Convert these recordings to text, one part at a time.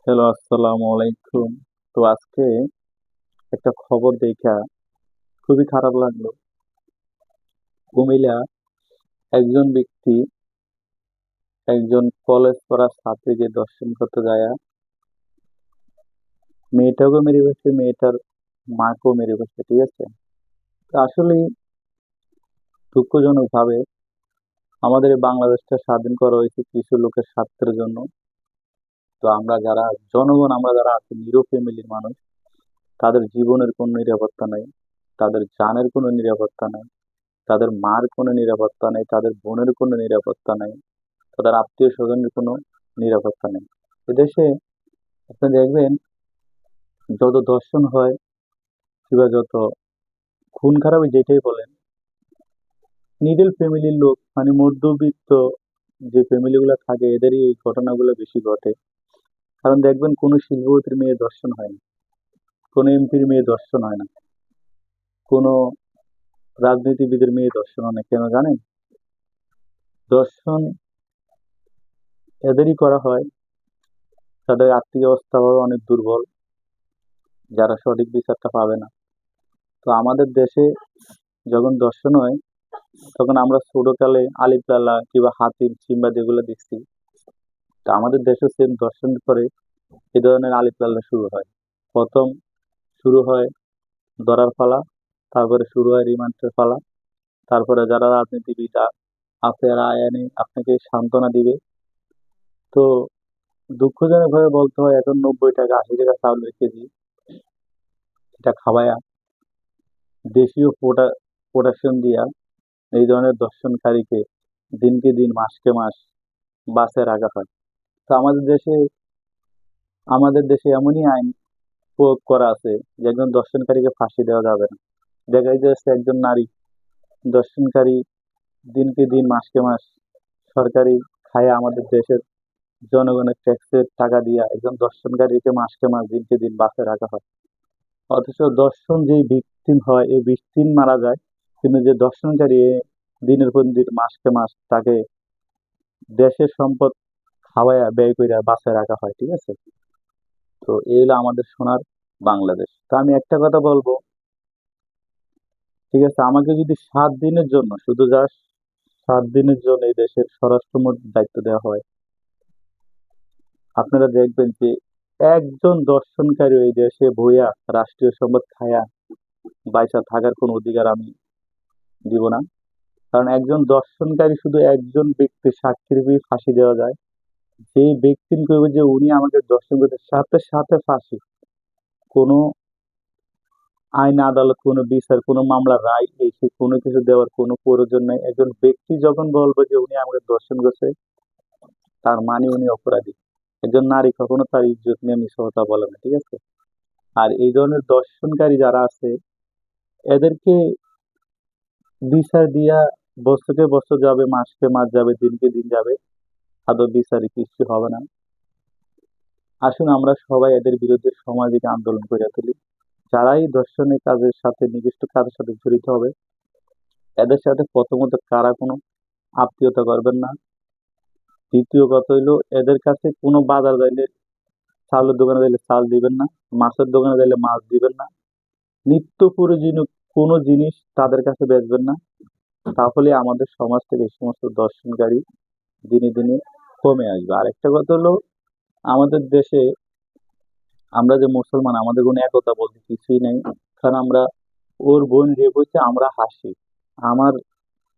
Hello, আসসালামু আলাইকুম। তো আজকে একটা খবর দেখা খুবই খারাপ লাগলো। কুমিল্লা একজন ব্যক্তি একজন কলেজ পড়া ছাত্রীকে ধর্ষণ করতে যায়, মেয়েটাকেও মেরে ফেলছে, মেয়েটার মাকেও মেরে ফেলছে। ঠিক আছে, তো আসলেই দুঃখজনক ভাবে আমাদের এই বাংলাদেশটা স্বাধীন করা হয়েছে কিছু লোকের স্বার্থের জন্য। তো আমরা যারা জনগণ, আমরা যারা আছি নিরো ফ্যামিলির মানুষ, তাদের জীবনের কোনো নিরাপত্তা নেই, তাদের জানের কোনো নিরাপত্তা নেই, তাদের মার কোনো নিরাপত্তা নেই, তাদের বোনের কোনো নিরাপত্তা নেই, তাদের আত্মীয় স্বজনের কোনো নিরাপত্তা নেই। এদেশে আপনি দেখবেন যত ধর্ষণ হয় কিংবা যত খুন খারাপি যেটাই বলেন, মিডল ফ্যামিলির লোক মানে মধ্যবিত্ত যে ফ্যামিলি গুলা থাকে এদেরই এই ঘটনাগুলো বেশি ঘটে। কারণ দেখবেন কোনো শিল্পপতির মেয়ে ধর্ষণ হয় না, কোনো এমপির মেয়ে ধর্ষণ হয় না, কোনো রাজনীতিবিদের মেয়ে ধর্ষণ হয় না। কেন জানেন? ধর্ষণ এদেরই করা হয় যাদের আর্থিক অবস্থা অনেক দুর্বল, যারা সঠিক বিচারটা পাবে না। তো আমাদের দেশে যখন ধর্ষণ হয় তখন আমরা ছোটকালে আলিফ লালা কিংবা হাতিম সিম্বা যেগুলো দেখছি, তা আমাদের দেশে সেম ধর্ষণের পরে এই ধরনের আলিফ লালা শুরু হয়। প্রথম শুরু হয় ধরার পালা, তারপরে শুরু হয় রিমান্ডের পালা, তারপরে যারা রাজনীতিবিদ আছে এরা আইনে আপনাকে সান্ত্বনা দিবে। তো দুঃখজনক ভাবে বলতে হয় এখন 90 টাকা 80 টাকা চাউলের কেজি, এটা খাওয়ায়া দেশীয় প্রোডাকশন দিয়া এই ধরনের দর্শনকারীকে দিনকে দিন মাসকে মাস বাঁচে রাখা হয়। তো আমাদের দেশে এমনই আইন প্রয়োগ করা আছে যে একজন দর্শনকারীকে ফাঁসি দেওয়া যাবে না। দেখা যাচ্ছে একজন নারী দর্শনকারী দিনকে দিন মাসকে মাস সরকারি খায় আমাদের দেশের জনগণের ট্যাক্সের টাকা দিয়ে একজন দর্শনকারীকে মাসকে মাস দিনকে দিন বাঁচে রাখা হয়। অথচ দর্শন যেই ভিকটিম হয় এই ভিকটিম মারা যায়, কিন্তু যে দর্শনকারী দিনের পর দিন মাসকে মাস তাকে দেশের সম্পদ খাওয়ায়া ব্যয় কইরা বাঁচায় রাখা হয়। ঠিক আছে, তো এই হলো আমাদের সোনার বাংলাদেশ। তো আমি একটা কথা বলবো, ঠিক আছে, আমাকে যদি 7 দিনের জন্য, শুধু জাস্ট 7 দিনের জন্য এই দেশের স্বরাষ্ট্রমন্ত্রীর দায়িত্ব দেওয়া হয়, আপনারা দেখবেন যে একজন দর্শনকারী এই দেশে বইয়া রাষ্ট্রীয় সম্পদ খায়া বাইচা থাকার কোনো অধিকার আমি দিব না। কারণ একজন দর্শনকারী শুধু একজন ব্যক্তির সাক্ষীর ফাঁসি দেওয়া যায়, যেই ব্যক্তি কইবে যে উনি আমাকে দর্শন করতে, সাথে সাথে ফাঁসি। কোনো আইন আদালত, কোনো বিচার, কোনো মামলার রায় এসে কোনো কিছু দেওয়ার কোনো প্রয়োজন নাই। একজন ব্যক্তি যখন বলবে যে উনি আমাকে ধর্ষণ করছে, তার মানে উনি অপরাধী। একজন নারী কখনো তার ইজ্জত নিয়ে মিথ্যা কথা বলে না। ঠিক আছে, আর এই ধরনের দর্শনকারী যারা আছে এদেরকে বিচার দিয়া বছরকে বছর যাবে, মাসকে মাস যাবে, দিনকে দিন যাবে, আদৌ বিচারে কিছু হবে না। আসুন আমরা সবাই এদের বিরুদ্ধে সামাজিক আন্দোলন করে তুলি। যারাই ধর্ষণের কাজের সাথে, নির্দিষ্ট কাজের সাথে জড়িত হবে, এদের সাথে প্রথমত কারা কোনো আত্মীয়তা করবেন না। দ্বিতীয় কথা হইলো এদের কাছে কোনো বাজার যাইলে, চাউলের দোকানে যাইলে চাল দিবেন না, মাছের দোকানে যাইলে মাছ দিবেন না, নিত্য প্রয়োজনীয় কোনো জিনিস তাদের কাছে বেচবেন না। তাহলে আমাদের সমাজ থেকে এই সমস্ত দর্শনকারী দিনে দিনে কমে আসবে। আরেকটা কথা হলো, আমাদের দেশে আমরা যে মুসলমান, আমাদের কোনো একতা বলতে কিছুই নেই। কারণ আমরা, ওর বোন রেপ হয়েছে আমরা হাসি, আমার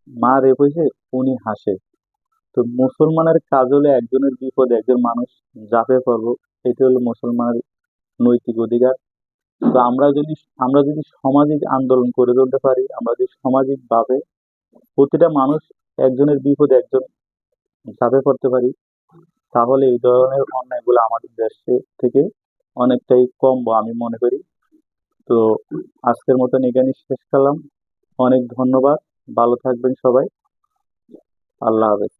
মা রেপ হয়েছে উনি হাসে। তো মুসলমানের কাজ হলো একজনের বিপদে একজন মানুষ ঝাঁপিয়ে পড়বো, এটা হলো মুসলমানের নৈতিক অধিকার। তো আমরা যদি সামাজিক আন্দোলন করে তুলতে পারি, আমরা যদি সামাজিক ভাবে প্রতিটা মানুষ একজনের বিপদে একজন ঝাঁপিয়ে পড়তে পারি, তাহলে এই ধরনের অন্যায়গুলো আমাদের দেশে থেকে অনেকটাই কমবো আমি মনে করি। তো আজকের মতন এখানেই শেষ করলাম। অনেক ধন্যবাদ। ভালো থাকবেন সবাই। আল্লাহ হাফেজ।